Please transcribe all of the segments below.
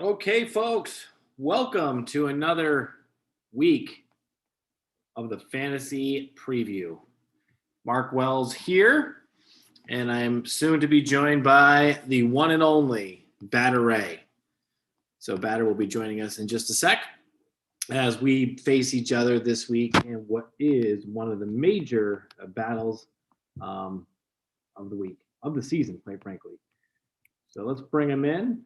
Okay, folks, welcome to another week of the Fantasy Preview. Mark Wells here, and I'm soon to be joined by the one and only Batter Ray. So Batter will be joining us in just a sec as we face each other this week in what is one of the major battles of the week, of the season, quite frankly. So let's bring him in.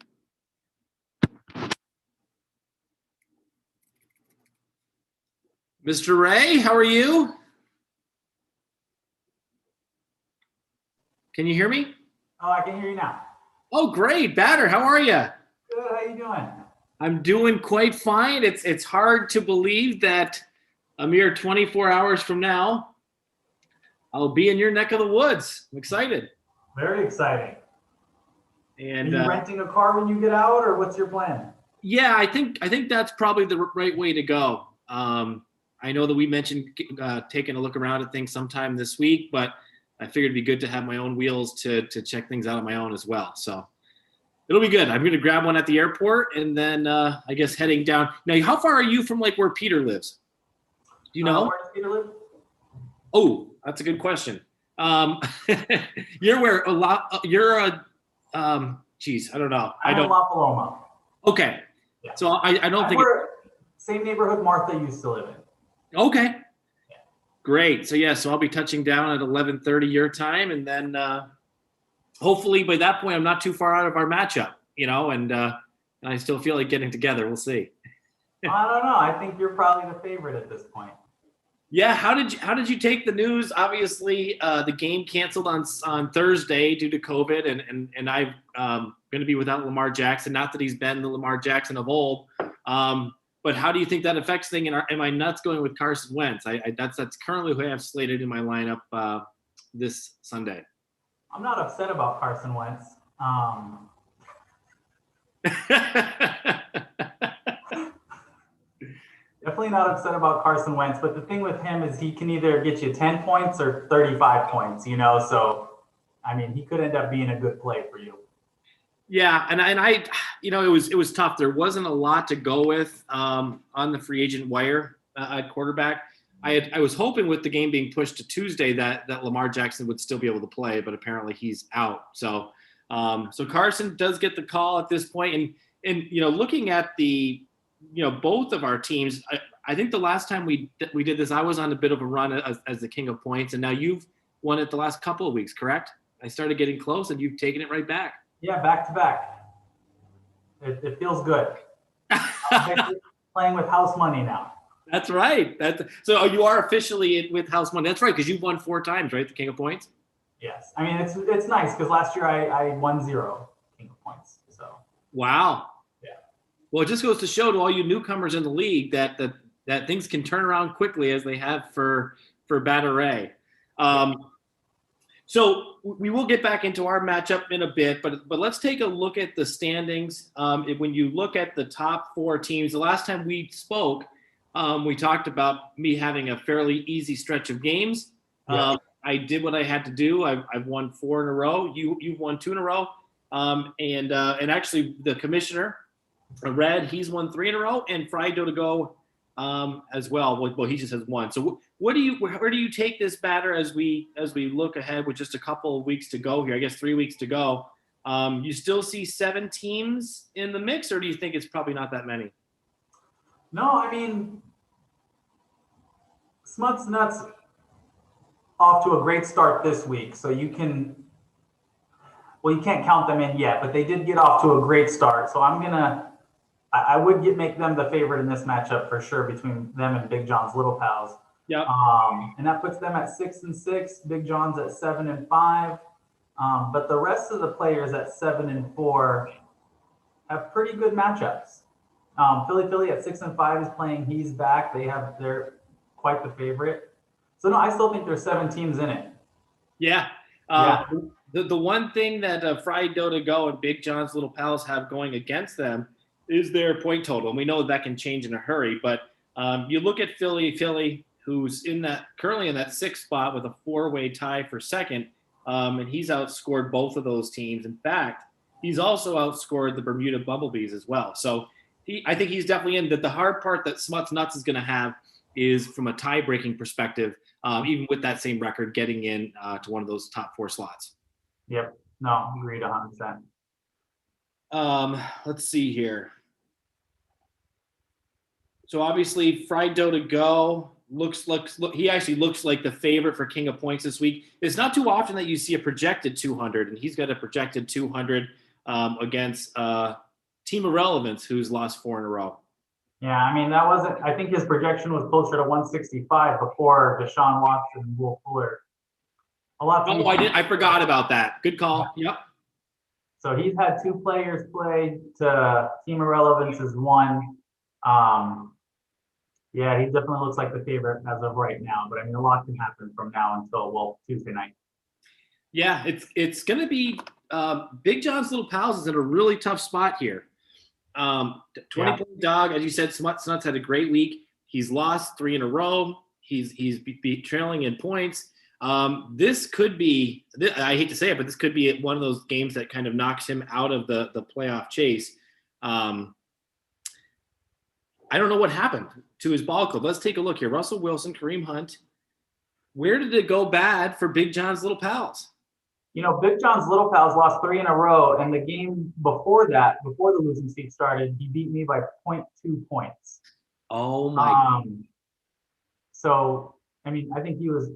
Mr. Ray, how are you? Can you hear me? Oh, I can hear you now. Oh, great. Batter, how are you? Good. How you doing? I'm doing quite fine. It's hard to believe that a mere 24 hours from now, I'll be in your neck of the woods. I'm excited. Very exciting. And Are you renting a car when you get out, or what's your plan? yeah, I think that's probably the right way to go. I know that we mentioned taking a look around at things sometime this week, but I figured it'd be good to have my own wheels to check things out on my own as well. So it'll be good. I'm going to grab one at the airport and then I guess heading down. Now, how far are you from like where Peter lives? Do you know? Where does Peter live? Oh, that's a good question. You're where a lot. You're a. Geez, I don't know. I'm in La Paloma. Okay. Yeah. So I don't think. Same neighborhood Martha used to live in. Okay. Yeah. Great. So I'll be touching down at 11:30 your time, and then hopefully by that point I'm not too far out of our matchup, and I still feel like getting together. We'll see. I don't know. I think you're probably the favorite at this point. Yeah. How did you take the news? Obviously, the game canceled on Thursday due to COVID, and I'm going to be without Lamar Jackson. Not that he's been the Lamar Jackson of old. But how do you think that affects things? And am I nuts going with Carson Wentz? That's currently who I have slated in my lineup this Sunday. I'm not upset about Carson Wentz. Definitely not upset about Carson Wentz. But the thing with him is he can either get you 10 points or 35 points. So I mean, he could end up being a good play for you. Yeah, and I, it was tough. There wasn't a lot to go with on the free agent wire at quarterback. I was hoping with the game being pushed to Tuesday that Lamar Jackson would still be able to play, but apparently he's out. So Carson does get the call at this point, and looking at the both of our teams, I think the last time we did this, I was on a bit of a run as the king of points, and now you've won it the last couple of weeks, correct? I started getting close, and you've taken it right back. Yeah, back to back. It feels good. I'm playing with house money now. That's right. So you are officially with house money. That's right, because you've won 4 times, right? The King of Points. Yes, I mean it's nice because last year I won 0 King of Points. So. Wow. Yeah. Well, it just goes to show to all you newcomers in the league that things can turn around quickly as they have for Batter Ray. So we will get back into our matchup in a bit, but let's take a look at the standings. When you look at the top 4 teams, the last time we spoke, we talked about me having a fairly easy stretch of games. Yeah. I did what I had to do. I've won 4 in a row. You've won 2 in a row, and actually the commissioner, Red, he's won 3 in a row, and Friday to go as well. Well, he just has 1. So where do you take this Batter as we look ahead with just a couple of weeks to go here? I guess 3 weeks to go. You still see 7 teams in the mix, or do you think it's probably not that many? No, I mean, Smuts Nuts off to a great start this week. So you can't count them in yet, but they did get off to a great start. So I would make them the favorite in this matchup for sure between them and Big John's Little Pals. Yeah. And that puts them at 6-6. Big John's at 7-5. But the rest of the players at 7-4 have pretty good matchups. Philly at 6-5 is playing. He's back. They're quite the favorite. So no, I still think there's 7 teams in it. Yeah. The one thing that Friday to go and Big John's Little Pals have going against them is their point total. And we know that can change in a hurry, but you look at Philly, who's currently in that 6th spot with a 4-way tie for second, and he's outscored both of those teams. In fact, he's also outscored the Bermuda Bumblebees as well. So I think he's definitely in. That the hard part that Smuts Nuts is going to have is from a tie-breaking perspective, even with that same record, getting in to one of those top 4 slots. Yep. No, agreed 100%. Let's see here. So obviously, Fried Dough to go he actually looks like the favorite for King of Points this week. It's not too often that you see a projected 200, and he's got a projected 200 against Team Irrelevance, who's lost 4 in a row. Yeah, I mean, I think his projection was closer to 165 before Deshaun Watson and Will Fuller. I forgot about that. Good call. Yep. So he's had 2 players play to Team Irrelevance's 1. Yeah, he definitely looks like the favorite as of right now. But I mean, a lot can happen from now until Tuesday night. Yeah, it's going to be Big John's Little Pals is in a really tough spot here. 20-point dog, as you said, Smuts Nuts had a great week. He's lost 3 in a row. He's trailing in points. This could be, I hate to say it, but this could be one of those games that kind of knocks him out of the playoff chase. I don't know what happened to his ball club. Let's take a look here. Russell Wilson, Kareem Hunt. Where did it go bad for Big John's Little Pals? You know, Big John's Little Pals lost 3 in a row, and the game before that, before the losing streak started, he beat me by 0.2 points. Oh my God. So, I mean, I think he was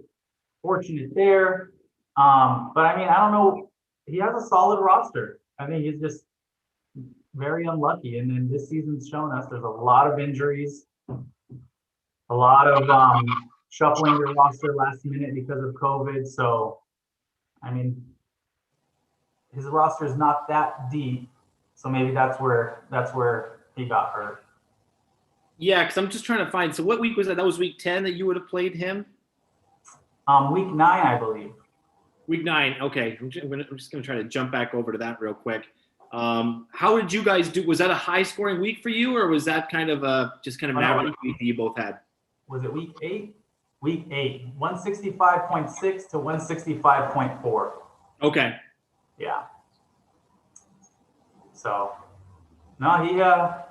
fortunate there. But I mean, I don't know. He has a solid roster. I think he's just very unlucky. And then this season's shown us there's a lot of injuries, a lot of shuffling your roster last minute because of COVID. So, I mean, his roster is not that deep. So maybe that's where he got hurt. Yeah, because I'm just trying to find. So what week was that? That was week 10 that you would have played him? Week 9, I believe. Week 9. Okay. I'm just going to try to jump back over to that real quick. How did you guys do? Was that a high scoring week for you, or was that kind of just an average week that you both had? Was it week 8? Week 8, 165.6 to 165.4. Okay. Yeah. So, no,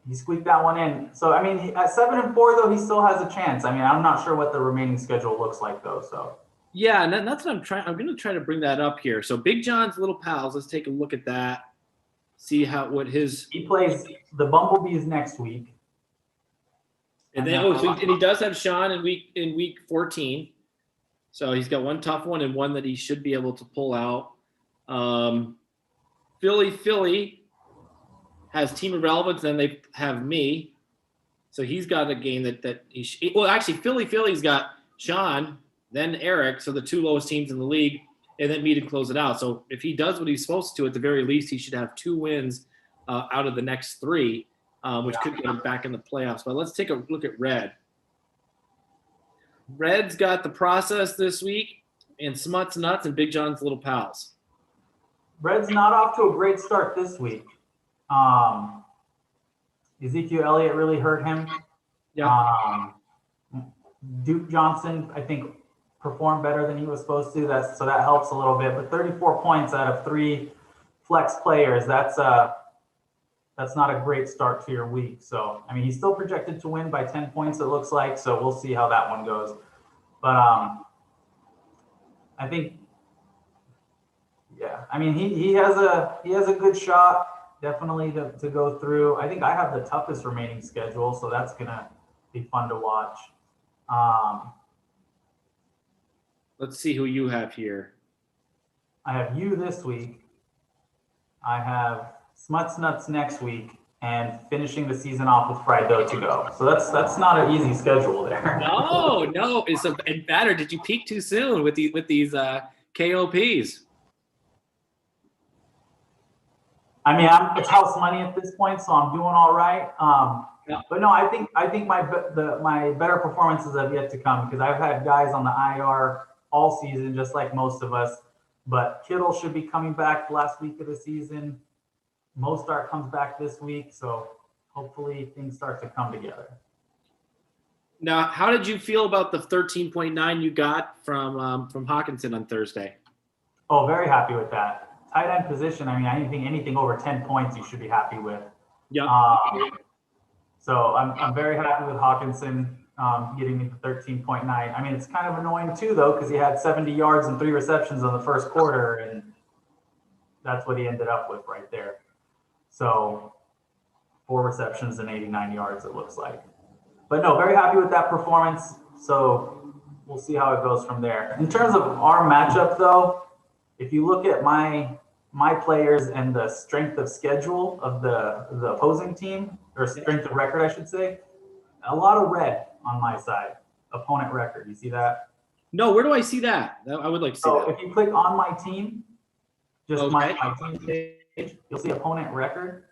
he squeaked that one in. So, I mean, at 7-4 though, he still has a chance. I mean, I'm not sure what the remaining schedule looks like though. So. Yeah, and that's what I'm trying. I'm going to try to bring that up here. So, Big John's Little Pals. Let's take a look at that. See he plays the Bumblebees next week. And then and he does have Sean in week 14. So he's got one tough one and one that he should be able to pull out. Philly has Team Irrelevance, and then they have me. So he's got a game that actually Philly's got Sean, then Eric, so the 2 lowest teams in the league, and then me to close it out. So if he does what he's supposed to, at the very least, he should have 2 wins out of the next 3. Which could get him back in the playoffs. But let's take a look at Red. Red's got the process this week, and Smuts Nuts and Big John's Little Pals. Red's not off to a great start this week. Ezekiel Elliott really hurt him. Yeah. Duke Johnson, I think, performed better than he was supposed to. So that helps a little bit. But 34 points out of 3 flex players, that's not a great start to your week. So, I mean, he's still projected to win by 10 points, it looks like. So we'll see how that one goes. But I think, yeah, I mean, he has a good shot, definitely to go through. I think I have the toughest remaining schedule, so that's gonna be fun to watch. Let's see who you have here. I have you this week. I have Smuts Nuts next week, and finishing the season off with Fried Dough to go. So that's not an easy schedule there. No, and better. Did you peak too soon with these KOPs? I mean, it's house money at this point, so I'm doing all right. Yeah. But no, I think my better performances have yet to come, because I've had guys on the IR all season, just like most of us. But Kittle should be coming back last week of the season. Mostart comes back this week, so hopefully things start to come together. Now, how did you feel about the 13.9 you got from Hawkinson on Thursday? Oh, very happy with that. tight end position, I mean, I think anything over 10 points you should be happy with. Yeah. So I'm very happy with Hawkinson getting me to 13.9. I mean, it's kind of annoying too, though, because he had 70 yards and 3 receptions in the first quarter, and that's what he ended up with right there. So 4 receptions and 89 yards, it looks like. But no, very happy with that performance. So we'll see how it goes from there. In terms of our matchup, though, if you look at my players and the strength of schedule of the opposing team, or strength of record, I should say, a lot of red on my side, opponent record. You see that? No, where do I see that? I would like to see So that. if you click on my team, just Okay. my team page, you'll see opponent record.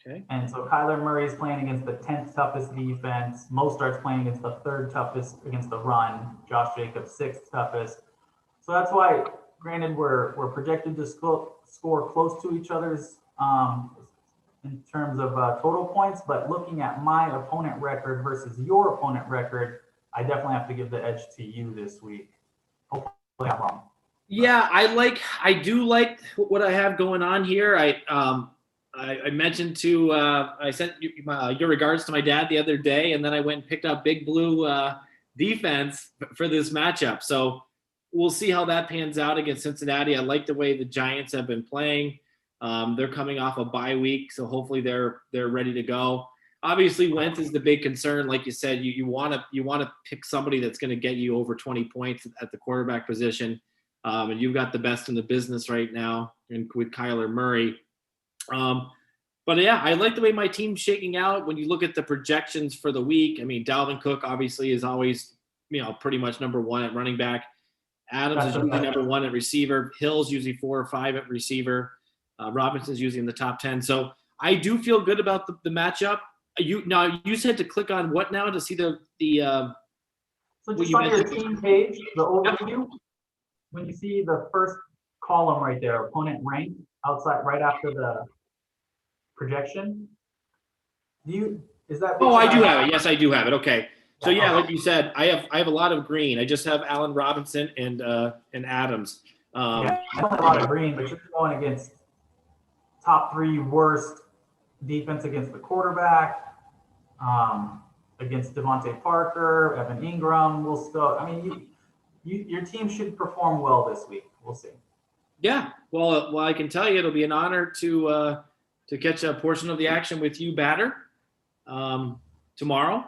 Okay. And so Kyler Murray is playing against the 10th toughest defense. Mostert's playing against the 3rd toughest against the run. Josh Jacobs 6th toughest. So that's why, granted, we're projected to score close to each other's in terms of total points, but looking at my opponent record versus your opponent record, I definitely have to give the edge to you this week. Hopefully I'm wrong. Yeah, I do like what I have going on here. I mentioned I sent your regards to my dad the other day, and then I went and picked up Big Blue defense for this matchup. So we'll see how that pans out against Cincinnati. I like the way the Giants have been playing. They're coming off a bye week, so hopefully they're ready to go. Obviously, Wentz is the big concern. Like you said, you want to pick somebody that's going to get you over 20 points at the quarterback position, and you've got the best in the business right now with Kyler Murray. But yeah, I like the way my team's shaking out. When you look at the projections for the week, I mean, Dalvin Cook obviously is always, pretty much number 1 at running back. Adams is usually number 1 at receiver. Hill's usually 4 or 5 at receiver. Robinson's usually in the top 10. So I do feel good about the matchup. You said to click on what now to see the So just on your team page, the overview, when you see the first column right there, opponent rank outside right after the projection, is that? Oh, I do have it. Yes, I do have it. Okay. So yeah, like you said, I have a lot of green. I just have Allen Robinson and Adams. Yeah, I don't have a lot of green, but you're going against top 3 worst defense against the quarterback, against Devontae Parker, Evan Ingram. Your team should perform well this week. We'll see. Yeah. Well, I can tell you it'll be an honor to catch a portion of the action with you, Batter, tomorrow.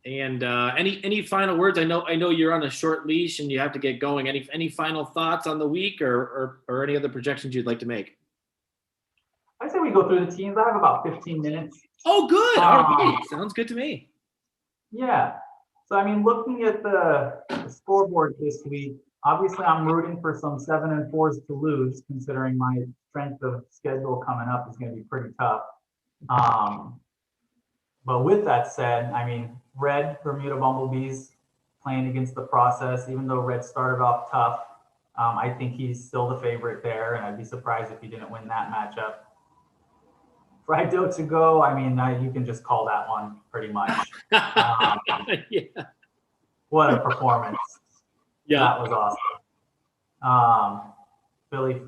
And any final words? I know you're on a short leash and you have to get going. Any final thoughts on the week or any other projections you'd like to make? I say we go through the teams. I have about 15 minutes. Oh, good. All right. Sounds good to me. Yeah. So, I mean, looking at the scoreboard this week, obviously I'm rooting for some 7-4s to lose, considering my strength of schedule coming up is going to be pretty tough. But with that said, I mean, Red, Bermuda Bumblebees, playing against the process, even though Red started off tough, I think he's still the favorite there, and I'd be surprised if he didn't win that matchup. Fried Dough to go, I mean, you can just call that one pretty much. Yeah. What a performance. Yeah. That was awesome.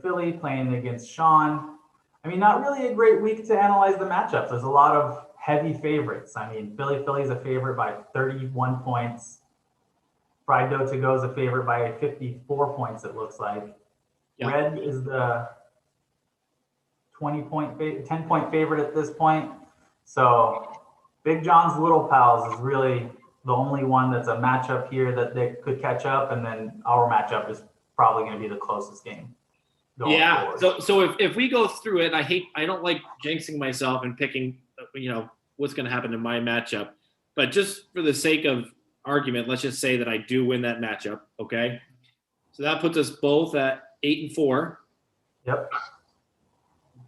Philly playing against Sean. I mean, not really a great week to analyze the matchups. There's a lot of heavy favorites. I mean, Philly's a favorite by 31 points. Fried Dough to go is a favorite by 54 points, it looks like. Yeah. Red is the 10 point favorite at this point. So Big John's Little Pals is really the only one that's a matchup here that they could catch up. And then our matchup is probably going to be the closest game. Yeah. Forward. So if we go through it, I don't like jinxing myself and picking, what's going to happen in my matchup, but just for the sake of argument, let's just say that I do win that matchup. Okay. So that puts us both at 8-4. Yep.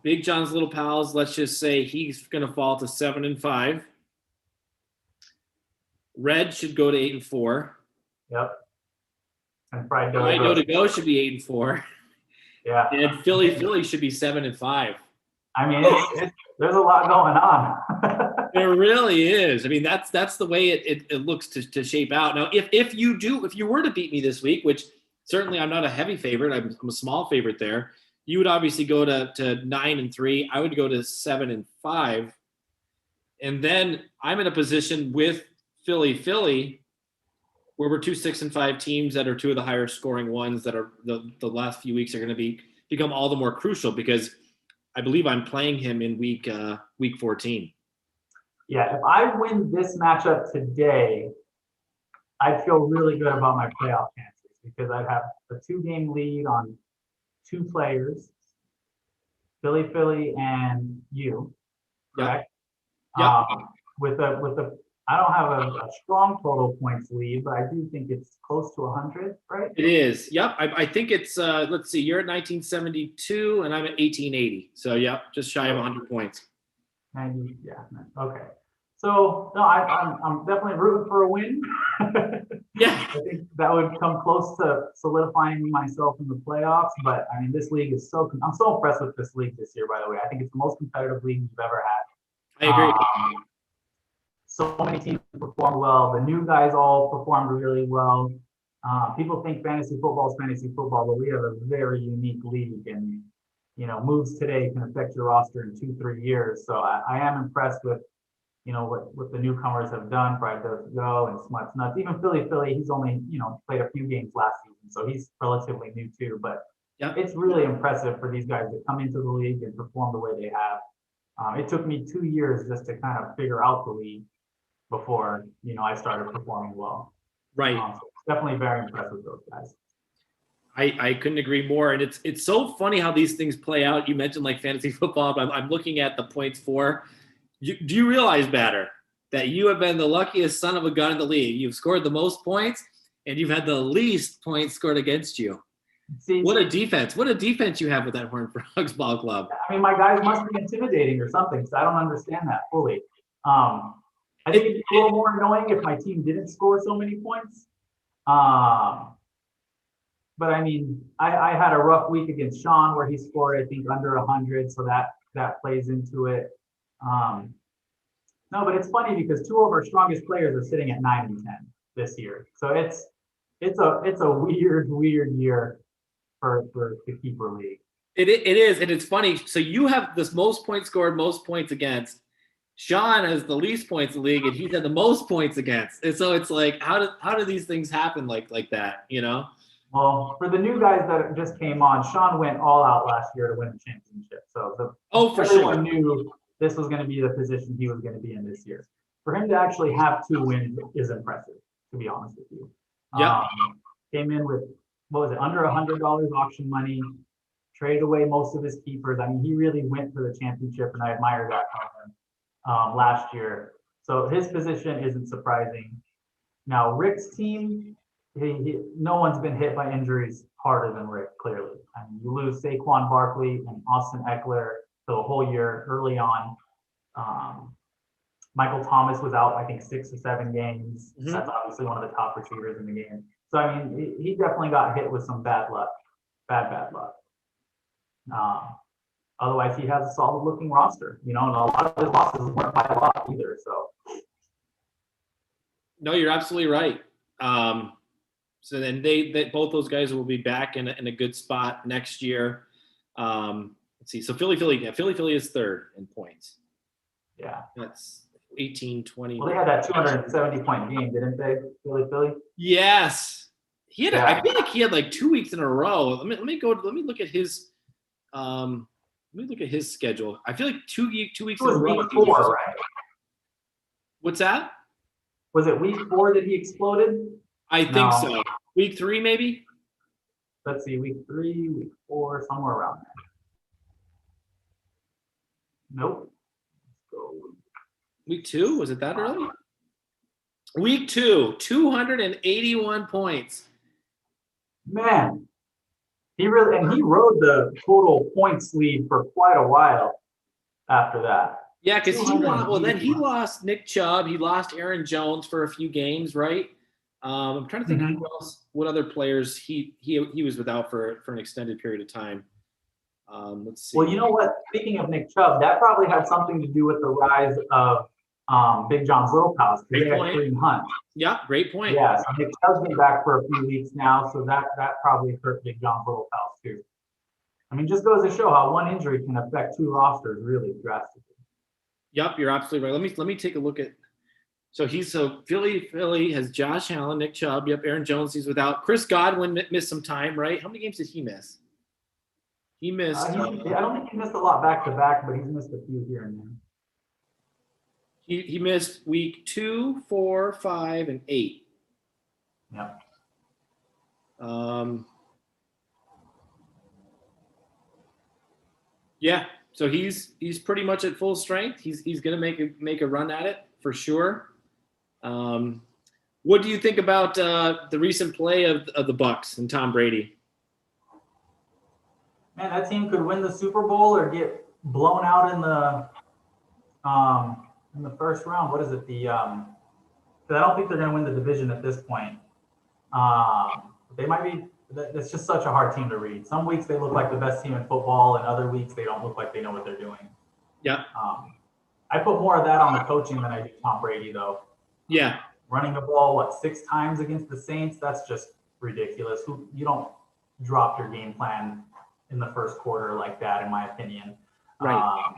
Big John's Little Pals, let's just say he's going to fall to 7-5. Red should go to 8-4. Yep. And Fried Dough to go should be 8-4. Yeah. And Philly should be 7-5. I mean, there's a lot going on. There really is. I mean, that's the way it looks to shape out. Now, if you were to beat me this week, which certainly I'm not a heavy favorite. I'm a small favorite there. You would obviously go to 9-3. I would go to 7-5. And then I'm in a position with Philly, where we're 2 6-5 teams that are two of the higher scoring ones that are the last few weeks are going to become all the more crucial because I believe I'm playing him in week 14. Yeah, if I win this matchup today, I'd feel really good about my playoff chances because I'd have a 2-game lead on 2 players, Philly, and you, correct? Yep. With a, I don't have a strong total points lead, but I do think it's close to 100, right? It is. Yep. I think it's, let's see, you're at 1972 and I'm at 1880. So, yep, just shy of 100 points. 90, yeah, okay. So, no, I'm definitely rooting for a win. Yeah. I think that would come close to solidifying myself in the playoffs. But I mean, this league is I'm so impressed with this league this year, by the way. I think it's the most competitive league we've ever had. I agree. So many teams performed well. The new guys all performed really well. People think fantasy football is fantasy football, but we have a very unique league, and moves today can affect your roster in 2-3 years. So I am impressed with what the newcomers have done. Pride Does Go and Smuts Nuts. Even Philly, he's only played a few games last season, so he's relatively new too. But it's really impressive for these guys to come into the league and perform the way they have. It took me 2 years just to kind of figure out the league before I started performing well. Right. So definitely very impressed with those guys. I couldn't agree more. And it's so funny how these things play out. You mentioned like fantasy football, but I'm looking at the points for. Do you realize, Batter, that you have been the luckiest son of a gun in the league? You've scored the most points, and you've had the least points scored against you. See, what a defense! What a defense you have with that Horned Frogs Ball Club. I mean, my guys must be intimidating or something, because I don't understand that fully. I think it'd be a little more annoying if my team didn't score so many points. But I mean, I had a rough week against Sean where he scored, I think, under 100, so that plays into it. No, but it's funny because 2 of our strongest players are sitting at 9-10 this year. So it's a weird year for the keeper league. It is, and it's funny. So you have this most points scored, most points against. Sean has the least points in the league, and he's had the most points against. And so it's like, how do these things happen like that? Well, for the new guys that just came on, Sean went all out last year to win the championship. So everyone knew this was going to be the position he was going to be in this year. For him to actually have 2 wins is impressive, to be honest with you. Yeah. Came in with, under $100 auction money, traded away most of his keepers. I mean, he really went for the championship, and I admire that from him last year. So his position isn't surprising. Now, Rick's team, no one's been hit by injuries harder than Rick, clearly. I mean, you lose Saquon Barkley and Austin Eckler for the whole year early on. Michael Thomas was out, I think, 6 or 7 games. Mm-hmm. That's obviously one of the top receivers in the game. So, I mean, he definitely got hit with some bad luck, bad luck. Otherwise, he has a solid-looking roster, and a lot of his losses weren't by a lot either. So, no, you're absolutely right. So then they both those guys will be back in a good spot next year. Let's see. So Philly is 3rd in points. Yeah, that's 18-20. Well, they had that 270-point game, didn't they? Philly. Yes, he had. Yeah. I feel like he had like 2 weeks in a row. Let me look at his. Let me look at his schedule. I feel like 2 weeks in a row. Week 4, right? What's that? Was it week 4 that he exploded? I think so. Week 3, maybe? Let's see, week 3, week 4, somewhere around there. Nope. Week 2? Was it that early? Week 2, 281 points. Man, he rode the total points lead for quite a while after that. Yeah, because he lost Nick Chubb, he lost Aaron Jones for a few games, right? I'm trying to think who else, what other players he was without for an extended period of time. Let's see. Well, you know what? Speaking of Nick Chubb, that probably had something to do with the rise of Big John's Little Pals. They Great had point. Kareem Hunt. Yeah, great point. Yeah, so Nick Chubb's been back for a few weeks now, so that probably hurt Big John's Little Pals too. I mean, just goes to show how one injury can affect two rosters really drastically. Yep, you're absolutely right. Let me take a look at. So Philly has Josh Allen, Nick Chubb. Yep, Aaron Jones. He's without. Chris Godwin missed some time, right? How many games did he miss? He missed. I don't think he missed a lot back to back, but he's missed a few here and there. He missed week 2, 4, 5, and 8. Yep. Yeah. So he's pretty much at full strength. He's going to make a run at it for sure. What do you think about the recent play of the Bucs and Tom Brady? Man, that team could win the Super Bowl or get blown out in the first round. What is it? I don't think they're going to win the division at this point. They might be. It's just such a hard team to read. Some weeks they look like the best team in football, and other weeks they don't look like they know what they're doing. Yeah. I put more of that on the coaching than I do Tom Brady, though. Yeah. Running the ball, 6 times against the Saints? That's just ridiculous. You don't drop your game plan in the first quarter like that, in my opinion. Right.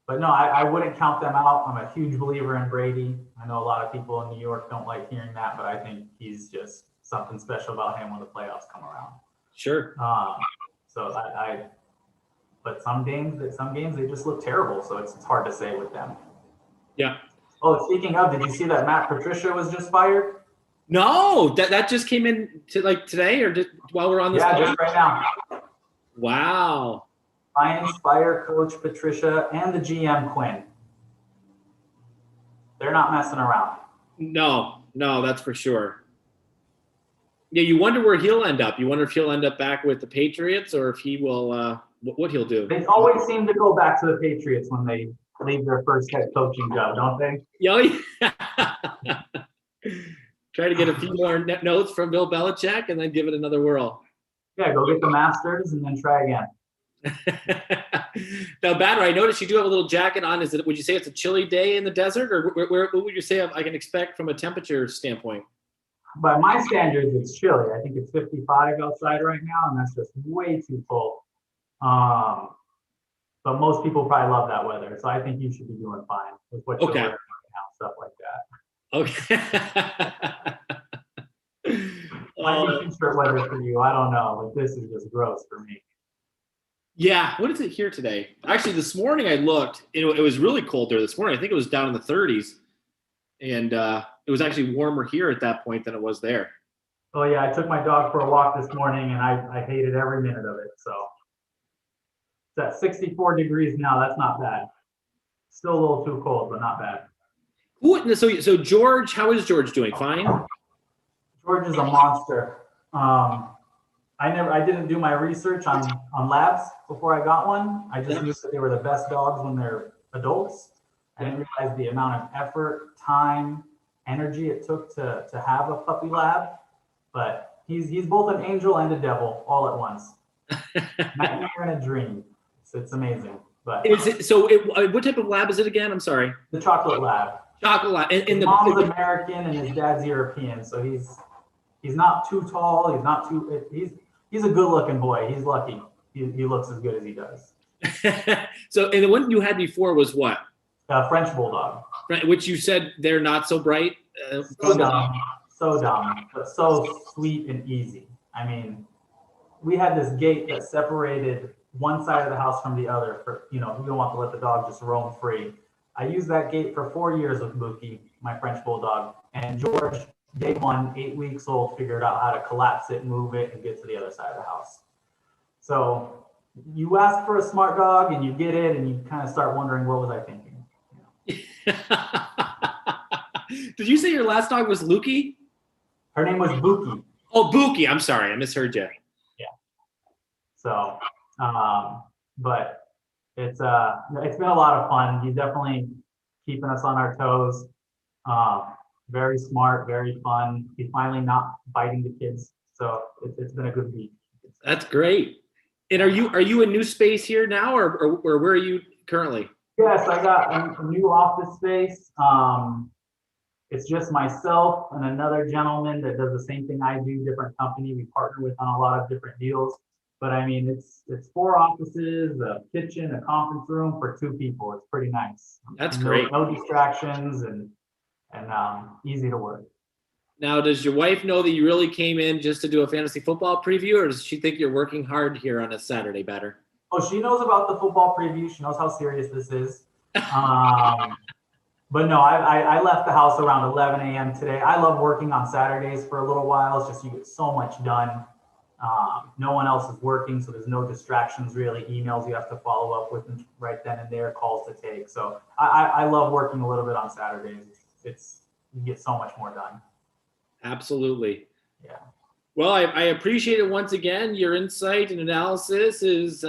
But no, I wouldn't count them out. I'm a huge believer in Brady. I know a lot of people in New York don't like hearing that, but I think he's just something special about him when the playoffs come around. Sure. But some games they just look terrible, so it's hard to say with them. Yeah. Oh, speaking of, did you see that Matt Patricia was just fired? No, that just came in today or while we're on this. Yeah, just right now. Wow. Lions fire Coach Patricia and the GM Quinn. They're not messing around. No, that's for sure. Yeah, you wonder where he'll end up. You wonder if he'll end up back with the Patriots or if he will, what he'll do. They always seem to go back to the Patriots when they leave their first head coaching job, don't they? Yeah. Try to get a few more notes from Bill Belichick and then give it another whirl. Yeah, go get the Masters and then try again. Now, Badger, I noticed you do have a little jacket on. Would you say it's a chilly day in the desert, or what would you say I can expect from a temperature standpoint? By my standards, it's chilly. I think it's 55 outside right now, and that's just way too cold. But most people probably love that weather, so I think you should be doing fine with what you're wearing right now, stuff like that. Might be t-shirt weather for you. I don't know. This is just gross for me. Yeah. What is it here today? Actually, this morning I looked. It was really cold there this morning. I think it was down in the 30s. And it was actually warmer here at that point than it was there. Oh, yeah. I took my dog for a walk this morning, and I hated every minute of it. So it's at 64 degrees now. That's not bad. Still a little too cold, but not bad. So George, how is George doing? Fine? George is a monster. I didn't do my research on labs before I got one. I just knew that they were the best dogs when they're adults. I didn't realize the amount of effort, time, energy it took to have a puppy lab. But he's both an angel and a devil all at once. Nightmare and a dream. It's amazing. But what type of lab is it again? I'm sorry. The chocolate lab. Chocolate lab. His mom's American and his dad's European, so he's not too tall. He's not too. He's a good-looking boy. He's lucky. He looks as good as he does. So, and the one you had before was what? French bulldog. Which you said they're not so bright. So dumb, but so sweet and easy. I mean, we had this gate that separated one side of the house from the other. We don't want to let the dog just roam free. I used that gate for 4 years with Mookie, my French bulldog, and George, day one, 8 weeks old, figured out how to collapse it, move it, and get to the other side of the house. So you ask for a smart dog and you get it, and you kind of start wondering, what was I thinking? Did you say your last dog was Lukey? Her name was Buki. Oh, Buki. I'm sorry. I misheard you. Yeah. So, but it's been a lot of fun. He's definitely keeping us on our toes. Very smart, very fun. He's finally not biting the kids. So it's been a good week. That's great. And are you in new space here now, or where are you currently? Yes, I got a new office space. It's just myself and another gentleman that does the same thing I do, different company. We partner with on a lot of different deals. But I mean, it's 4 offices, a kitchen, a conference room for 2 people. It's pretty nice. That's No, great. no distractions and easy to work. Now, does your wife know that you really came in just to do a fantasy football preview, or does she think you're working hard here on a Saturday better? Oh, she knows about the football preview. She knows how serious this is. But no, I left the house around 11 a.m. today. I love working on Saturdays for a little while. It's just you get so much done. No one else is working, so there's no distractions really. Emails you have to follow up with right then and there, calls to take. So I love working a little bit on Saturdays. It's you get so much more done. Absolutely. Yeah. Well, I appreciate it once again. Your insight and analysis is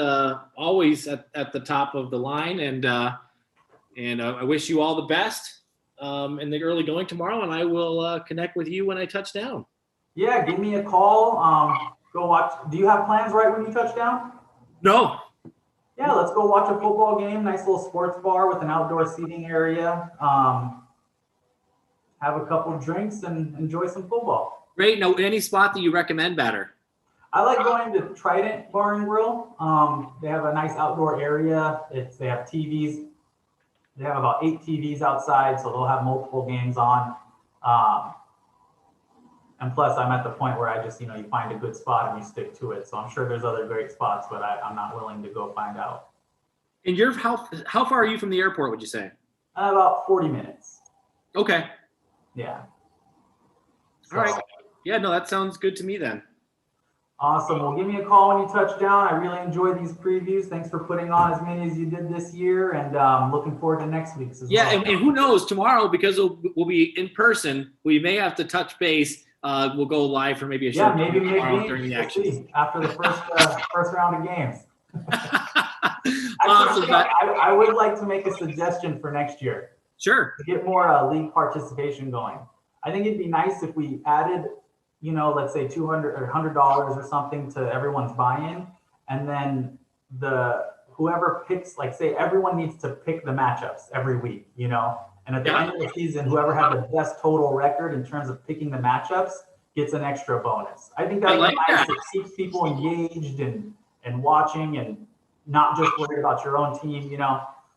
always at the top of the line, and I wish you all the best in the early going tomorrow. And I will connect with you when I touch down. Yeah, give me a call. Go watch. Do you have plans right when you touch down? No. Yeah, let's go watch a football game. Nice little sports bar with an outdoor seating area. Have a couple drinks and enjoy some football. Great. Now, any spot that you recommend better? I like going to Trident Bar and Grill. They have a nice outdoor area. They have TVs. They have about 8 TVs outside, so they'll have multiple games on. And plus, I'm at the point where I just, you find a good spot and you stick to it. So I'm sure there's other great spots, but I'm not willing to go find out. And how far are you from the airport, would you say? About 40 minutes. Okay. Yeah. All right. Yeah, no, that sounds good to me then. Awesome. Well, give me a call when you touch down. I really enjoy these previews. Thanks for putting on as many as you did this year, and looking forward to next week's as well. And who knows, tomorrow, because we'll be in person, we may have to touch base. We'll go live for maybe a show maybe tomorrow during the action. after the first round of games. Awesome. I would like to make a suggestion for next year. Sure. To get more league participation going. I think it'd be nice if we added, let's say $200 or $100 or something to everyone's buy-in, and then whoever picks, like say everyone needs to pick the matchups every week, and at the end of the season, whoever had the best total record in terms of picking the matchups gets an extra bonus. I think that's nice. It keeps people engaged and watching and not just worried about your own team,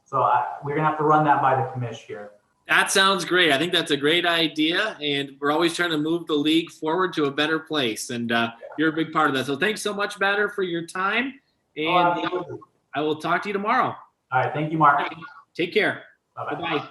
So we're gonna have to run that by the commish here. That sounds great. I think that's a great idea, and we're always trying to move the league forward to a better place, and you're a big part of that. So thanks so much, Batter, for your time, and I will talk to you tomorrow. All right. Thank you, Mark. Take care. Bye-bye. Bye-bye.